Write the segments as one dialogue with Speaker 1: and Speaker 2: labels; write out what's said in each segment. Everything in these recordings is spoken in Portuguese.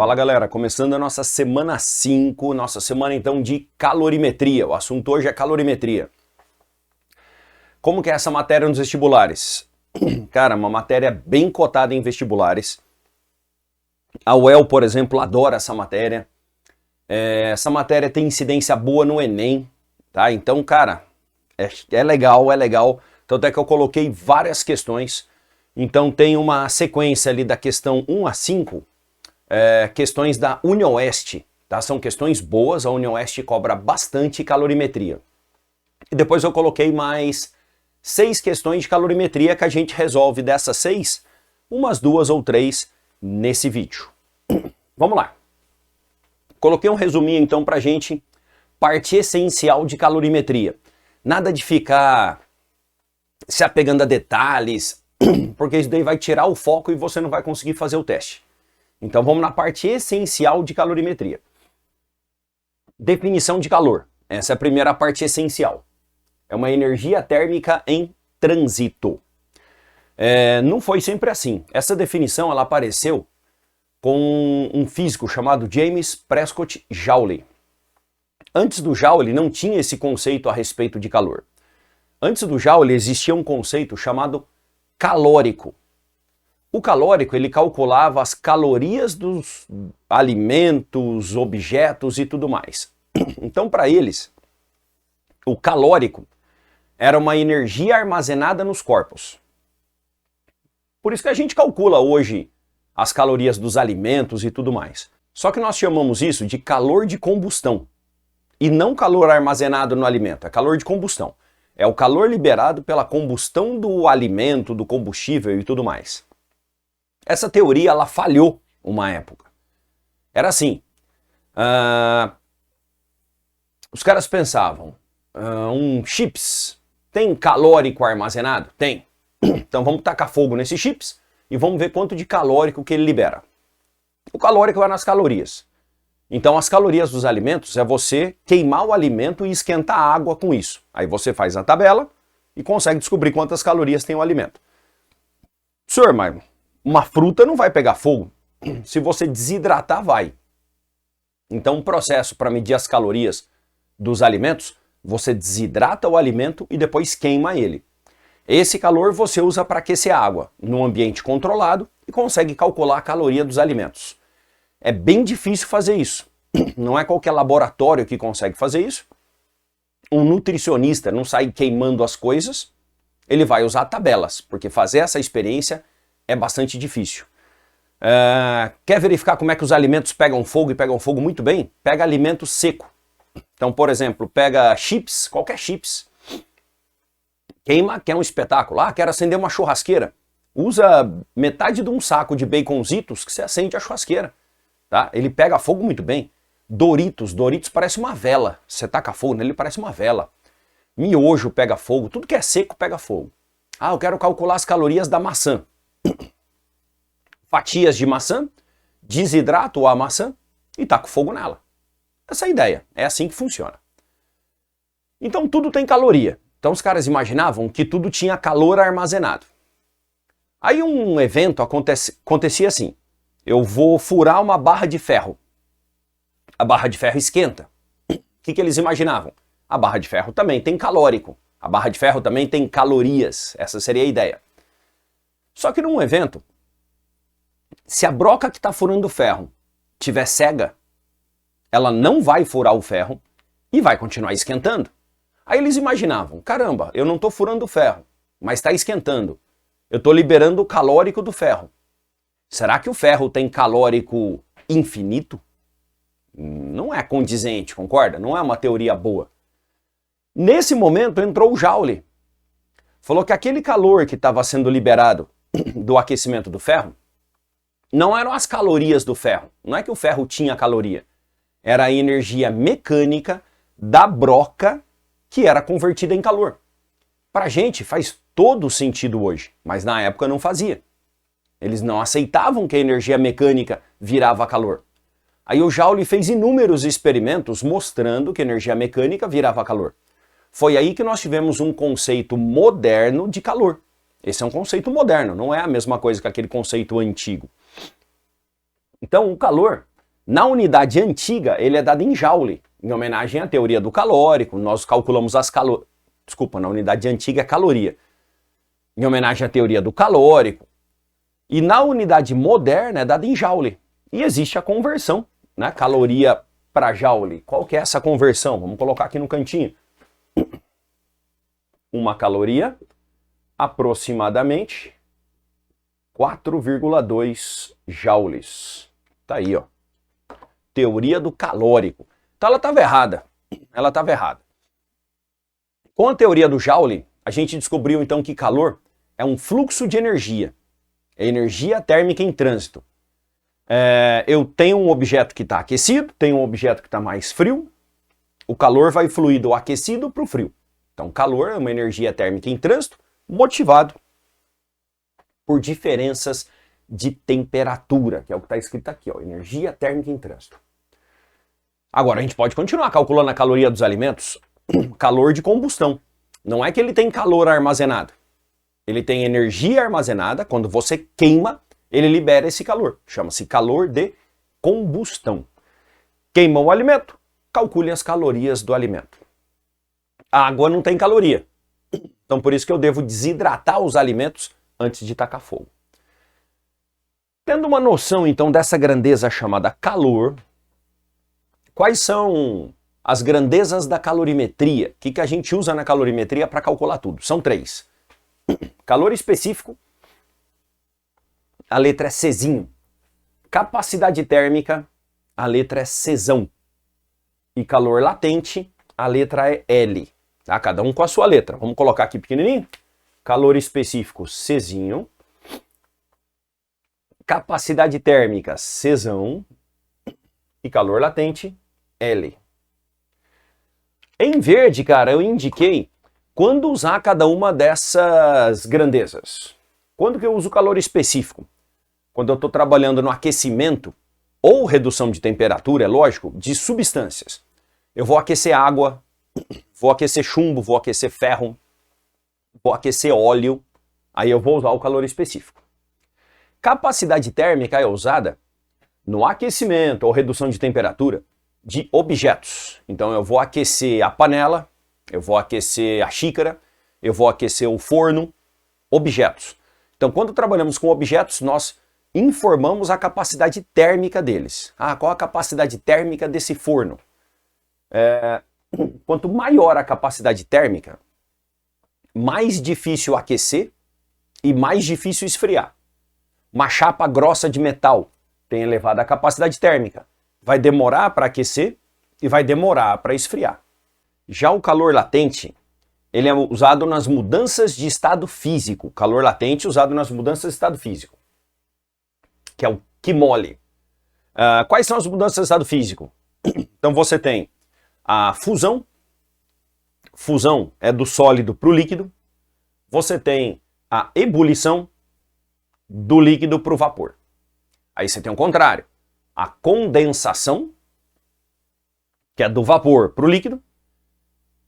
Speaker 1: Fala galera, começando a nossa semana 5, nossa semana então de calorimetria. O assunto hoje é calorimetria. Como que é essa matéria nos vestibulares? Cara, uma matéria bem cotada em vestibulares. A UEL, por exemplo, adora essa matéria. Essa matéria tem incidência boa no Enem, tá? Então, cara, é legal, é legal. Tanto é que eu coloquei várias questões. Então tem uma sequência ali da questão 1 a 5, questões da UniOeste, tá? São questões boas, a UniOeste cobra bastante calorimetria. E depois eu coloquei mais 6 questões de calorimetria que a gente resolve dessas 6, umas 2 ou 3 nesse vídeo. Vamos lá. Coloquei um resuminho então pra gente, parte essencial de calorimetria. Nada de ficar se apegando a detalhes, porque isso daí vai tirar o foco e você não vai conseguir fazer o teste. Então vamos na parte essencial de calorimetria. Definição de calor. Essa é a primeira parte essencial. É uma energia térmica em trânsito. Não foi sempre assim. Essa definição ela apareceu com um físico chamado James Prescott Joule. Antes do Joule não tinha esse conceito a respeito de calor. Antes do Joule existia um conceito chamado calórico. O calórico ele calculava as calorias dos alimentos, objetos e tudo mais. Então para eles, o calórico era uma energia armazenada nos corpos. Por isso que a gente calcula hoje as calorias dos alimentos e tudo mais. Só que nós chamamos isso de calor de combustão. E não calor armazenado no alimento, é calor de combustão. É o calor liberado pela combustão do alimento, do combustível e tudo mais. Essa teoria ela falhou uma época. Era assim, os caras pensavam, um chips tem calórico armazenado? Tem. Então vamos tacar fogo nesses chips e vamos ver quanto de calórico que ele libera. O calórico é nas calorias. Então as calorias dos alimentos é você queimar o alimento e esquentar a água com isso. Aí você faz a tabela e consegue descobrir quantas calorias tem o alimento. Senhor, mas uma fruta não vai pegar fogo. Se você desidratar, vai. Então o processo para medir as calorias dos alimentos, você desidrata o alimento e depois queima ele. Esse calor você usa para aquecer a água num ambiente controlado e consegue calcular a caloria dos alimentos. É bem difícil fazer isso. Não é qualquer laboratório que consegue fazer isso. Um nutricionista não sai queimando as coisas. Ele vai usar tabelas, porque fazer essa experiência é bastante difícil. Quer verificar como é que os alimentos pegam fogo e pegam fogo muito bem? Pega alimento seco. Então, por exemplo, pega chips, qualquer chips. Queima, quer um espetáculo. Quero acender uma churrasqueira. Usa metade de um saco de baconzitos que você acende a churrasqueira. Tá? Ele pega fogo muito bem. Doritos parece uma vela. Você taca fogo nele, parece uma vela. Miojo pega fogo, tudo que é seco pega fogo. Eu quero calcular as calorias da maçã. Fatias de maçã, desidrato a maçã e taco fogo nela. Essa é a ideia, é assim que funciona. Então tudo tem caloria. Então os caras imaginavam que tudo tinha calor armazenado. Aí um evento acontecia assim. Eu vou furar uma barra de ferro. A barra de ferro esquenta. O que eles imaginavam? A barra de ferro também tem calórico. A barra de ferro também tem calorias. Essa seria a ideia. Só que num evento, se a broca que está furando o ferro tiver cega, ela não vai furar o ferro e vai continuar esquentando. Aí eles imaginavam, caramba, eu não estou furando o ferro, mas está esquentando. Eu estou liberando o calórico do ferro. Será que o ferro tem calórico infinito? Não é condizente, concorda? Não é uma teoria boa. Nesse momento entrou o Joule. Falou que aquele calor que estava sendo liberado do aquecimento do ferro não eram as calorias do ferro. Não é que o ferro tinha caloria. Era a energia mecânica da broca que era convertida em calor. Pra gente faz todo sentido hoje, mas na época não fazia. Eles não aceitavam que a energia mecânica virava calor. Aí o Joule fez inúmeros experimentos mostrando que a energia mecânica virava calor. Foi aí que nós tivemos um conceito moderno de calor. Esse é um conceito moderno, não é a mesma coisa que aquele conceito antigo. Então o calor Na unidade antiga, ele é dado em joule, em homenagem à teoria do calórico. Nós calculamos as calorias. Desculpa, na unidade antiga é caloria, em homenagem à teoria do calórico. E na unidade moderna é dada em joule. E existe a conversão, né? Caloria para joule. Qual que é essa conversão? Vamos colocar aqui no cantinho. Uma caloria, aproximadamente 4,2 joules. Tá aí, ó. Teoria do calórico. Então ela estava errada. Ela estava errada. Com a teoria do joule, a gente descobriu então que calor é um fluxo de energia. É energia térmica em trânsito. Eu tenho um objeto que está aquecido, tenho um objeto que está mais frio. O calor vai fluir do aquecido para o frio. Então calor é uma energia térmica em trânsito motivado por diferenças de temperatura, que é o que está escrito aqui, ó, energia térmica em trânsito. Agora a gente pode continuar calculando a caloria dos alimentos. Calor de combustão. Não é que ele tem calor armazenado. Ele tem energia armazenada. Quando você queima, ele libera esse calor. Chama-se calor de combustão. Queima o alimento, calcule as calorias do alimento. A água não tem caloria. Então por isso que eu devo desidratar os alimentos antes de tacar fogo. Tendo uma noção então dessa grandeza chamada calor, quais são as grandezas da calorimetria? O que a gente usa na calorimetria para calcular tudo? São 3. Calor específico, a letra é Czinho. Capacidade térmica, a letra é Czão. E calor latente, a letra é L. Tá? Cada um com a sua letra. Vamos colocar aqui pequenininho. Calor específico, Czinho. Capacidade térmica, Czão. E calor latente, L. Em verde, cara, eu indiquei quando usar cada uma dessas grandezas. Quando que eu uso calor específico? Quando eu estou trabalhando no aquecimento ou redução de temperatura, é lógico, de substâncias. Eu vou aquecer água, vou aquecer chumbo, vou aquecer ferro, vou aquecer óleo, aí eu vou usar o calor específico. Capacidade térmica é usada no aquecimento ou redução de temperatura de objetos. Então eu vou aquecer a panela, eu vou aquecer a xícara, eu vou aquecer o forno, objetos. Então quando trabalhamos com objetos, nós informamos a capacidade térmica deles. Qual a capacidade térmica desse forno? Quanto maior a capacidade térmica, mais difícil aquecer e mais difícil esfriar. Uma chapa grossa de metal tem elevada capacidade térmica. Vai demorar para aquecer e vai demorar para esfriar. Já o calor latente, ele é usado nas mudanças de estado físico. Calor latente usado nas mudanças de estado físico, que é o QMOL. Quais são as mudanças de estado físico? Então você tem a fusão. Fusão é do sólido para o líquido. Você tem a ebulição, do líquido para o vapor. Aí você tem o contrário. A condensação, que é do vapor para o líquido,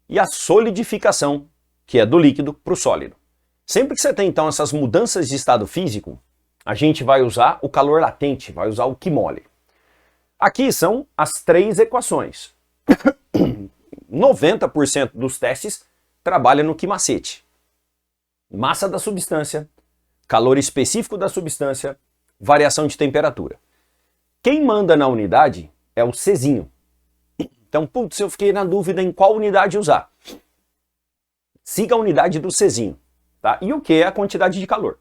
Speaker 1: e a solidificação, que é do líquido para o sólido. Sempre que você tem, então, essas mudanças de estado físico, a gente vai usar o calor latente, vai usar o QMOL. Aqui são as 3 equações. 90% dos testes trabalham no QMACET. Massa da substância, calor específico da substância, variação de temperatura. Quem manda na unidade é o Czinho. Então, putz, eu fiquei na dúvida em qual unidade usar. Siga a unidade do Czinho. Tá? E o que é a quantidade de calor?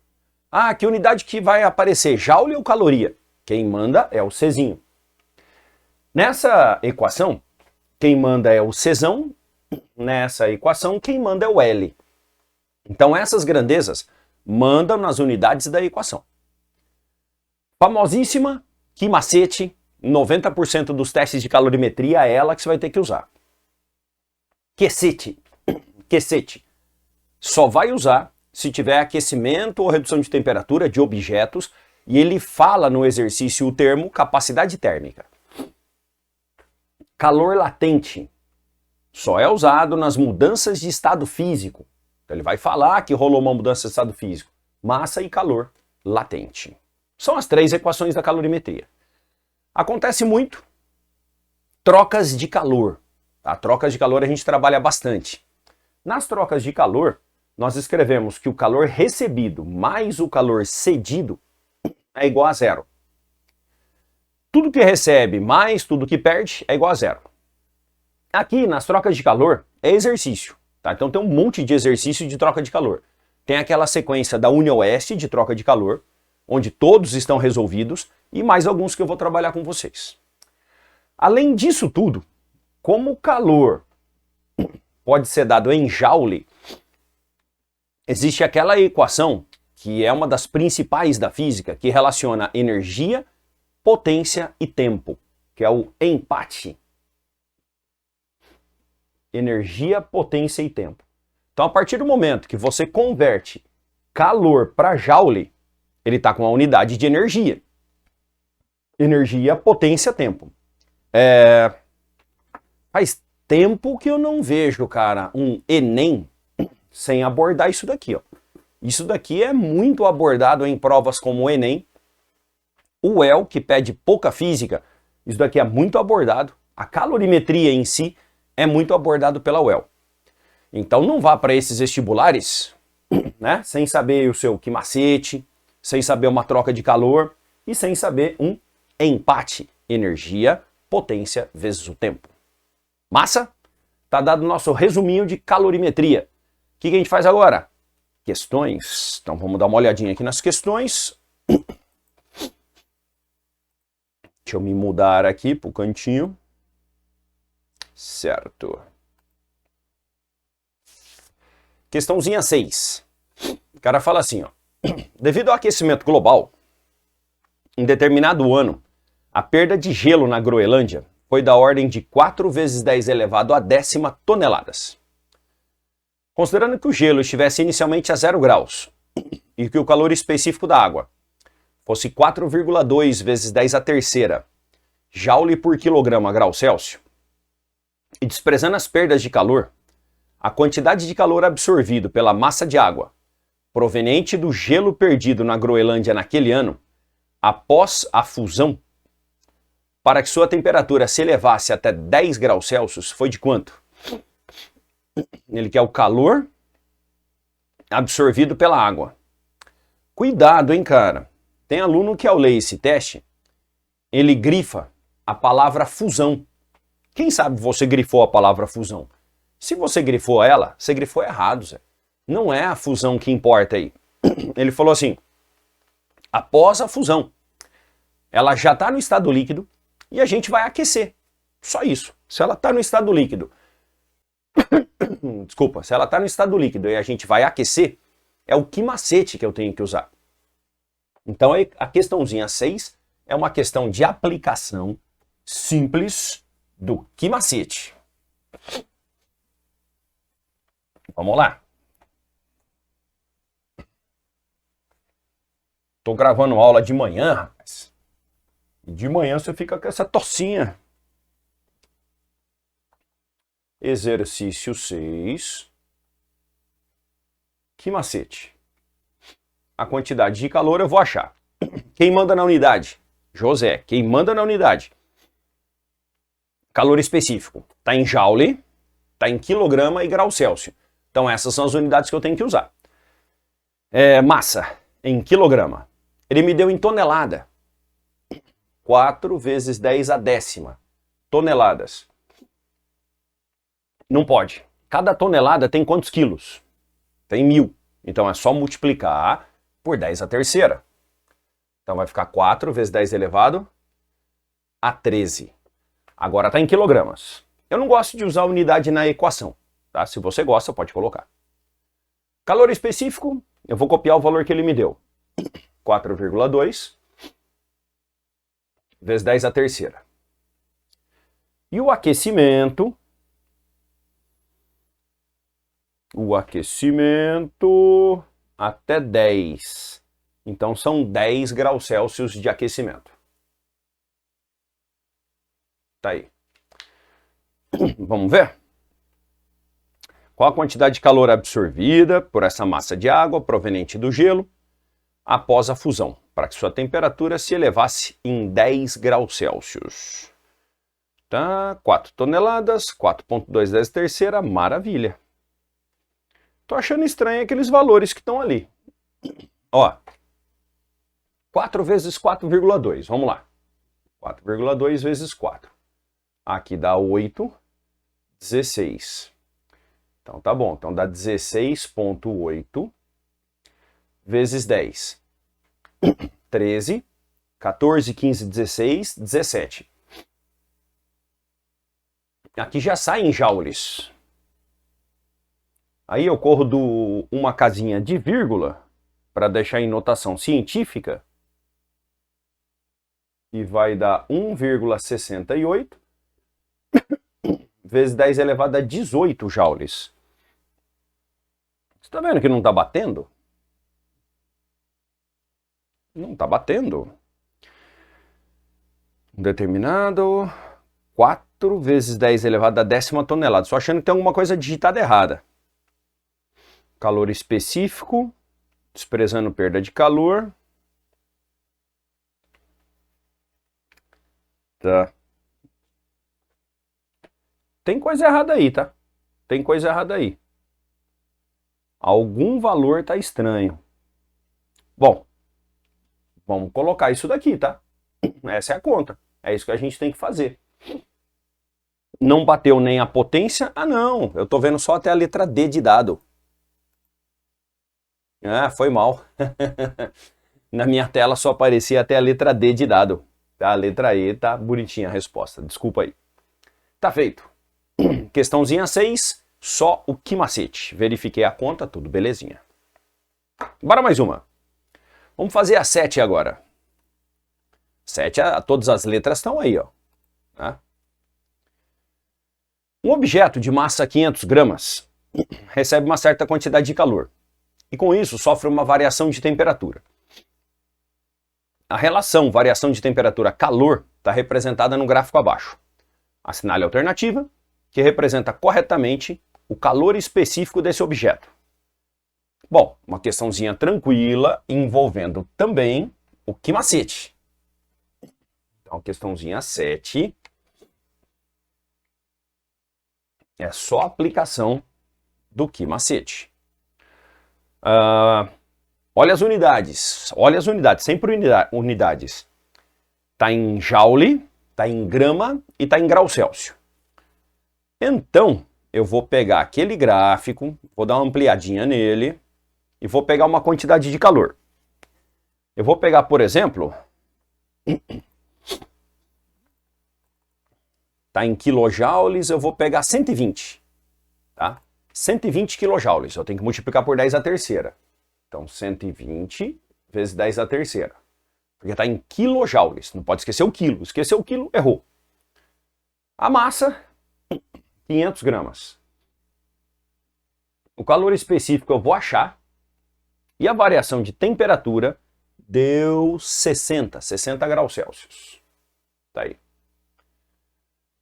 Speaker 1: Que unidade que vai aparecer? Joule ou caloria? Quem manda é o Czinho. Nessa equação, quem manda é o Czão. Nessa equação, quem manda é o L. Então, essas grandezas mandam nas unidades da equação. Famosíssima QMACET, 90% dos testes de calorimetria é ela que você vai ter que usar. QCET. Só vai usar se tiver aquecimento ou redução de temperatura de objetos e ele fala no exercício o termo capacidade térmica. Calor latente só é usado nas mudanças de estado físico. Então ele vai falar que rolou uma mudança de estado físico. Massa e calor latente. São as 3 equações da calorimetria. Acontece muito trocas de calor. Tá? Trocas de calor a gente trabalha bastante. Nas trocas de calor, nós escrevemos que o calor recebido mais o calor cedido é igual a zero. Tudo que recebe mais tudo que perde é igual a zero. Aqui, nas trocas de calor, é exercício. Tá? Então tem um monte de exercício de troca de calor. Tem aquela sequência da Uni-Oeste de troca de calor, onde todos estão resolvidos, e mais alguns que eu vou trabalhar com vocês. Além disso tudo, como o calor pode ser dado em joule, existe aquela equação que é uma das principais da física, que relaciona energia, potência e tempo, que é o empate. Energia, potência e tempo. Então, a partir do momento que você converte calor para joule, ele está com a unidade de energia. Energia, potência, tempo. Faz tempo que eu não vejo, cara, um Enem sem abordar isso daqui, ó. Isso daqui é muito abordado em provas como o Enem. O UEL, que pede pouca física, isso daqui é muito abordado. A calorimetria em si é muito abordado pela UEL. Então não vá para esses vestibulares, né, sem saber o seu que macete, sem saber uma troca de calor e sem saber um empate, energia, potência vezes o tempo. Massa? Tá dado o nosso resuminho de calorimetria. O que a gente faz agora? Questões. Então vamos dar uma olhadinha aqui nas questões. Deixa eu me mudar aqui para o cantinho. Certo. Questãozinha 6. O cara fala assim, ó. Devido ao aquecimento global, em determinado ano, a perda de gelo na Groenlândia foi da ordem de 4 vezes 10 elevado a 10ª toneladas. Considerando que o gelo estivesse inicialmente a 0 graus e que o calor específico da água fosse 4,2 vezes 10 a terceira joule por quilograma grau Celsius, e desprezando as perdas de calor, a quantidade de calor absorvido pela massa de água proveniente do gelo perdido na Groenlândia naquele ano, após a fusão, para que sua temperatura se elevasse até 10 graus Celsius, foi de quanto? Ele quer o calor absorvido pela água. Cuidado, hein, cara. Tem aluno que ao ler esse teste, ele grifa a palavra fusão. Quem sabe você grifou a palavra fusão? Se você grifou ela, você grifou errado, Zé. Não é a fusão que importa aí. Ele falou assim, após a fusão, ela já está no estado líquido e a gente vai aquecer. Só isso. Se ela está no estado líquido, desculpa, se ela está no estado líquido e a gente vai aquecer, é o que macete que eu tenho que usar. Então a questãozinha 6 é uma questão de aplicação simples do que macete. Vamos lá. Tô gravando aula de manhã, rapaz. E de manhã você fica com essa tossinha. Exercício 6. Que macete? A quantidade de calor eu vou achar. Quem manda na unidade? José. Quem manda na unidade? Calor específico. Tá em joule, tá em quilograma e grau Celsius. Então essas são as unidades que eu tenho que usar. Massa, em quilograma. Ele me deu em tonelada. 4 vezes 10 a décima. Toneladas. Não pode. Cada tonelada tem quantos quilos? Tem 1000. Então é só multiplicar por 10 a terceira. Então vai ficar 4 vezes 10 elevado a 13. Agora está em quilogramas. Eu não gosto de usar unidade na equação. Tá? Se você gosta, pode colocar. Calor específico, eu vou copiar o valor que ele me deu. 4,2 vezes 10 a terceira. E o aquecimento até 10. Então são 10 graus Celsius de aquecimento. Tá aí. Vamos ver? Qual a quantidade de calor absorvida por essa massa de água proveniente do gelo após a fusão? para que sua temperatura se elevasse em 10 graus Celsius. Tá, 4 toneladas, 4,2 maravilha. Tô achando estranho aqueles valores que estão ali. Ó, 4 vezes 4,2, vamos lá. 4,2 vezes 4. Aqui dá 8, 16. Então tá bom, então dá 16,8 vezes 10. 13, 14, 15, 16, 17. Aqui já sai em joules. Aí eu corro uma casinha de vírgula para deixar em notação científica. E vai dar 1,68 vezes 10 elevado a 18 joules. Você está vendo que não está batendo? Não está batendo. Um determinado 4 vezes 10 elevado a 10ª tonelada. Só achando que tem alguma coisa digitada errada. Calor específico, desprezando perda de calor. Tá. Tem coisa errada aí, tá? Tem coisa errada aí. Algum valor tá estranho. Bom, vamos colocar isso daqui, tá? Essa é a conta. É isso que a gente tem que fazer. Não bateu nem a potência? Ah, não. Eu tô vendo só até a letra D de dado. Ah, foi mal. Na minha tela só aparecia até a letra D de dado. A letra E tá bonitinha a resposta. Desculpa aí. Tá feito. Questãozinha 6. Só o que macete. Verifiquei a conta, tudo belezinha. Bora mais uma. Vamos fazer a 7 agora. 7, todas as letras estão aí, ó. Tá? Um objeto de massa 500 gramas recebe uma certa quantidade de calor. E com isso sofre uma variação de temperatura. A relação variação de temperatura-calor está representada no gráfico abaixo. Assinale a alternativa, que representa corretamente o calor específico desse objeto. Bom, uma questãozinha tranquila, envolvendo também o que macete. Então, questãozinha 7. É só aplicação do que macete. Olha as unidades, sempre unidades. Está em joule, está em grama e está em grau Celsius. Então, eu vou pegar aquele gráfico, vou dar uma ampliadinha nele e vou pegar uma quantidade de calor. Eu vou pegar, por exemplo, está em quilojoules, eu vou pegar 120, tá? 120 quilojoules, eu tenho que multiplicar por 10 a terceira. Então, 120 vezes 10 a terceira. Porque está em quilojoules. Não pode esquecer o quilo. Esqueceu o quilo, errou. A massa, 500 gramas. O calor específico eu vou achar. E a variação de temperatura deu 60 graus Celsius. Tá aí.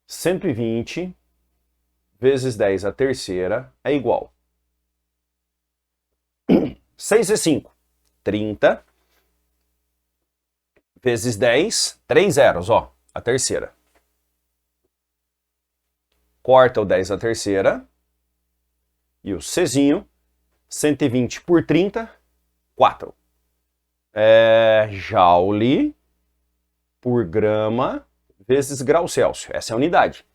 Speaker 1: 120 vezes 10 a terceira é igual. 6 e 5, 30, vezes 10, 3 zeros, ó, a terceira. Corta o 10 a terceira, e o Czinho, 120 por 30, 4. Joule por grama vezes grau Celsius, essa é a unidade.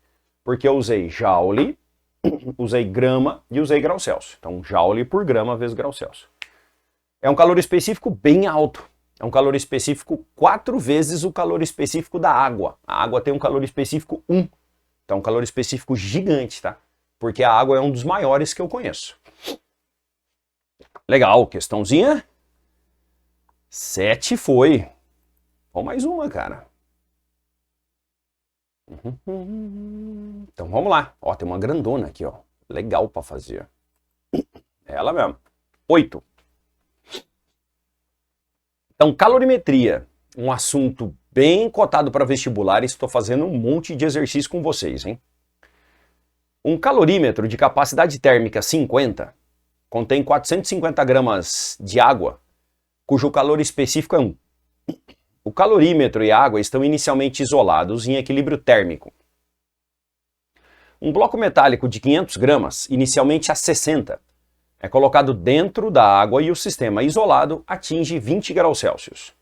Speaker 1: Porque eu usei joule, usei grama e usei grau Celsius. Então, joule por grama vezes grau Celsius. É um calor específico bem alto. É um calor específico 4 vezes o calor específico da água. A água tem um calor específico 1. Então, é um calor específico gigante, tá? Porque a água é um dos maiores que eu conheço. Legal, questãozinha 7 foi. Vamos mais uma, cara. Então, vamos lá. Ó, tem uma grandona aqui, ó. Legal para fazer. É ela mesmo. 8. Então, calorimetria, um assunto bem cotado para vestibular, e estou fazendo um monte de exercício com vocês, hein? Um calorímetro de capacidade térmica 50 contém 450 gramas de água, cujo calor específico é 1. O calorímetro e a água estão inicialmente isolados em equilíbrio térmico. Um bloco metálico de 500 gramas, inicialmente a 60, é colocado dentro da água e o sistema isolado atinge 20 graus Celsius.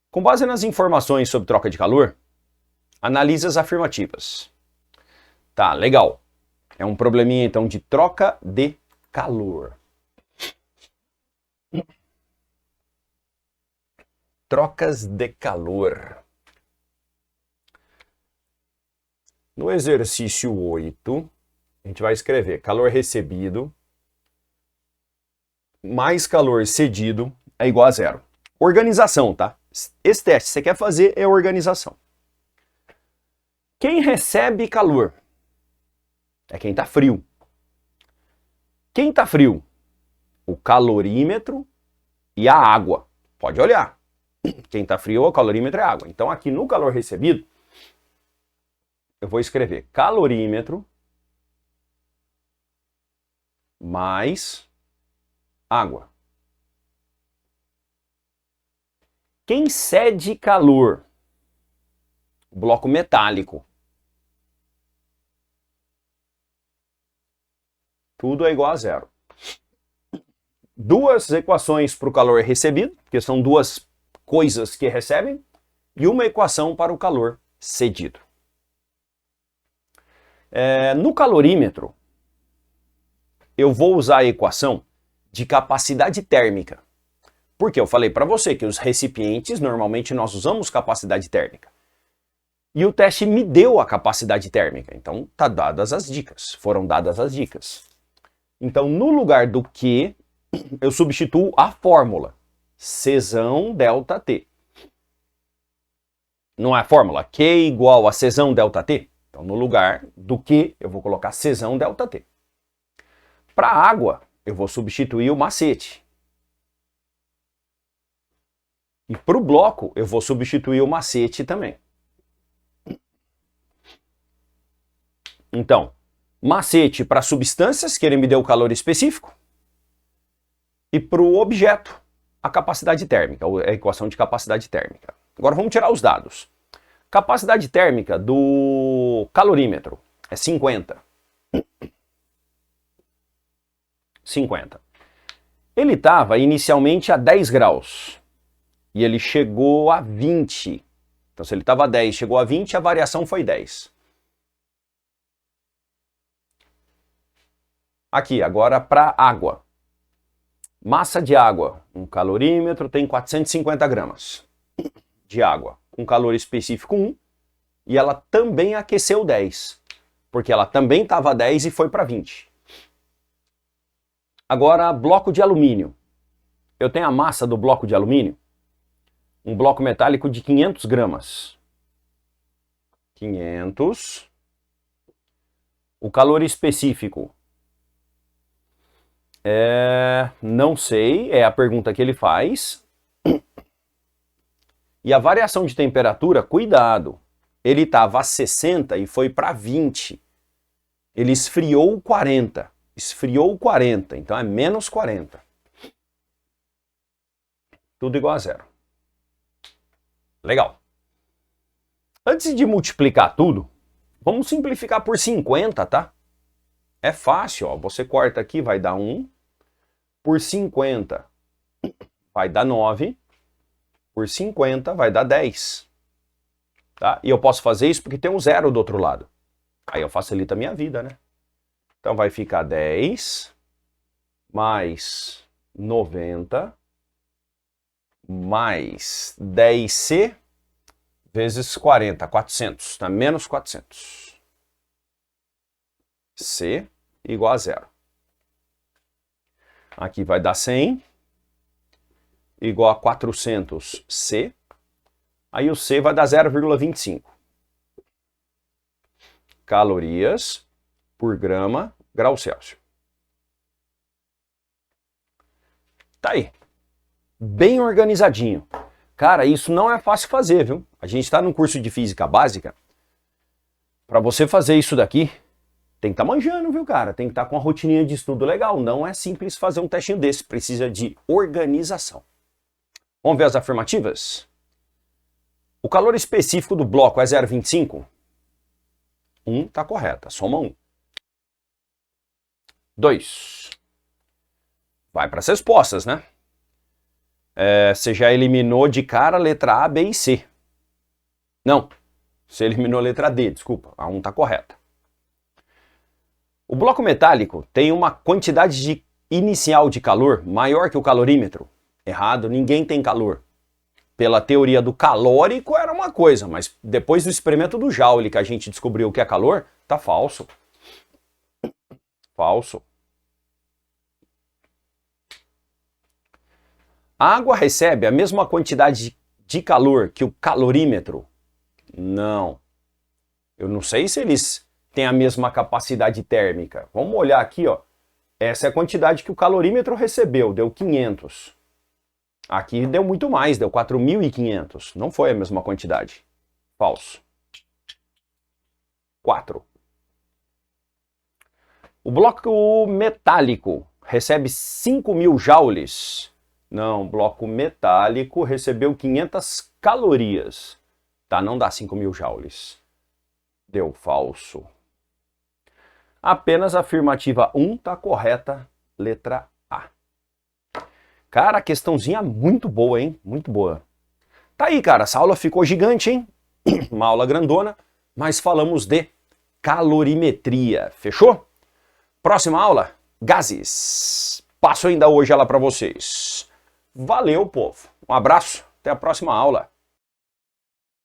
Speaker 1: Com base nas informações sobre troca de calor, analise as afirmativas. Tá, legal. É um probleminha então de troca de calor. Trocas de calor. No exercício 8, a gente vai escrever calor recebido mais calor cedido é igual a zero. Organização, tá? Esse teste que você quer fazer é organização. Quem recebe calor é quem está frio. Quem está frio? O calorímetro e a água. Pode olhar. Quem está frio é o calorímetro e a água. Então aqui no calor recebido, eu vou escrever calorímetro mais água. Quem cede calor? O bloco metálico. Tudo é igual a zero. Duas equações para o calor recebido, que são duas coisas que recebem, e uma equação para o calor cedido. No calorímetro, eu vou usar a equação de capacidade térmica. Porque eu falei para você que os recipientes, normalmente nós usamos capacidade térmica. E o teste me deu a capacidade térmica. Então, tá dadas as dicas. Foram dadas as dicas. Então, no lugar do Q, eu substituo a fórmula. Czão delta T. Não é a fórmula? Q igual a Czão delta T? Então, no lugar do Q, eu vou colocar Czão delta T. Para a água, eu vou substituir o macete. E para o bloco, eu vou substituir o macete também. Então, macete para substâncias, que ele me deu o calor específico. E para o objeto, a capacidade térmica, a equação de capacidade térmica. Agora vamos tirar os dados. Capacidade térmica do calorímetro é 50. 50. Ele estava inicialmente a 10 graus. E ele chegou a 20. Então, se ele estava a 10 chegou a 20, a variação foi 10. Aqui, agora para água. Massa de água. Um calorímetro tem 450 gramas de água. Com calor específico 1. E ela também aqueceu 10. Porque ela também estava a 10 e foi para 20. Agora, bloco de alumínio. Eu tenho a massa do bloco de alumínio. Um bloco metálico de 500 gramas. 500. O calor específico. Não sei, é a pergunta que ele faz. E a variação de temperatura, cuidado. Ele estava a 60 e foi para 20. Ele esfriou 40. Esfriou 40, então é menos 40. Tudo igual a zero. Legal. Antes de multiplicar tudo, vamos simplificar por 50, tá? É fácil, ó. Você corta aqui, vai dar 1. Por 50 vai dar 9. Por 50 vai dar 10. Tá? E eu posso fazer isso porque tem um zero do outro lado. Aí eu facilito a minha vida, né? Então vai ficar 10 mais 90 mais 10C vezes 40, 400, tá? Menos 400. C igual a zero. Aqui vai dar 100 igual a 400C. Aí o C vai dar 0,25. Calorias por grama grau Celsius. Tá aí. Bem organizadinho. Cara, isso não é fácil fazer, viu? A gente está num curso de física básica. Para você fazer isso daqui, tem que estar manjando, viu, cara? Tem que estar com uma rotininha de estudo legal. Não é simples fazer um testinho desse. Precisa de organização. Vamos ver as afirmativas? O calor específico do bloco é 0,25? 1 tá correta, soma 1. 2. Vai para as respostas, né? Você já eliminou de cara a letra A, B e C. Não, você eliminou a letra D, desculpa, a 1 tá correta. O bloco metálico tem uma quantidade inicial de calor maior que o calorímetro. Errado, ninguém tem calor. Pela teoria do calórico era uma coisa, mas depois do experimento do Joule que a gente descobriu que é calor, tá falso. Falso. A água recebe a mesma quantidade de calor que o calorímetro? Não. Eu não sei se eles têm a mesma capacidade térmica. Vamos olhar aqui, ó. Essa é a quantidade que o calorímetro recebeu, deu 500. Aqui deu muito mais, deu 4.500. Não foi a mesma quantidade. Falso. 4. O bloco metálico recebe 5.000 joules. Não, o bloco metálico recebeu 500 calorias. Tá, não dá 5.000 joules. Deu falso. Apenas a afirmativa 1 tá correta, letra A. Cara, a questãozinha muito boa, hein? Muito boa. Tá aí, cara, essa aula ficou gigante, hein? Uma aula grandona, mas falamos de calorimetria, fechou? Próxima aula, gases. Passo ainda hoje ela para vocês. Valeu, povo. Um abraço, até a próxima aula.